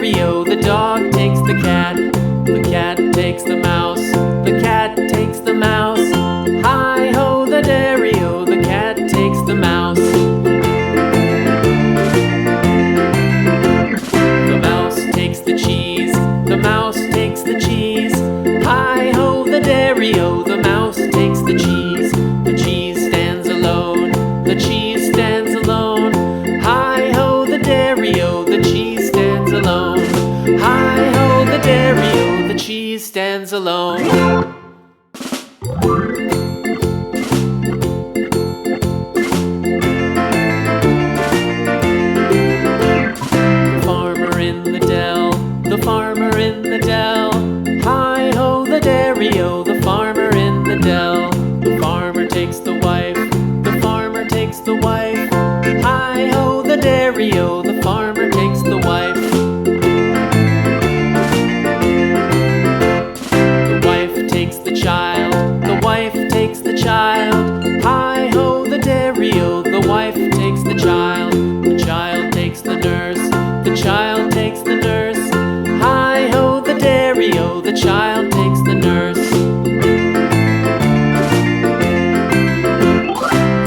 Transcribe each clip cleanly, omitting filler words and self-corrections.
dairy-o, the dog takes the cat. The cat takes the mouse. The cat takes the mouse. Hi-ho, the dairy-o, the cat takes the mouse. The mouse takes the cheese. The mouse takes the cheese. Hi-ho, the dairy-o, the mouse takes the cheese. The cheese stands alone. The cheese stands alone. Hi-ho, the dairy-o, the cheese stands alone. Hi-ho, the dairy-o, the cheese stands alone. The farmer in the dell. Hi-ho, the dairy-o, the farmer in the dell. The farmer takes the wife. The farmer takes the wife. Hi-ho, the dairy-o, the farmer takes the wife. The wife takes the child. The wife takes the child. Hi-ho, the dairy-o, the wife takes the child. The child takes the nurse. The child takes the nurse. Hi-ho, the dairy-o, the child takes the nurse.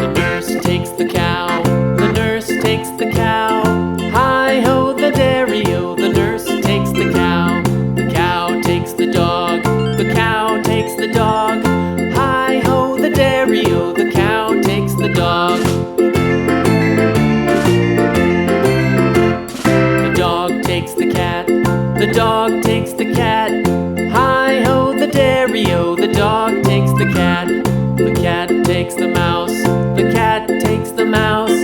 The nurse takes the cow. The nurse takes the cow. Hi-ho, the dairy-o, the nurse takes the cow. The cow takes the dog. The cow takes the dog. Hi-ho, the dairy-o, the cow takes the dog. The dog takes the cat. The dog takes the cat. Hi-ho, the dairy-o, the dog takes the cat. The cat takes the mouse. The cat takes the mouse.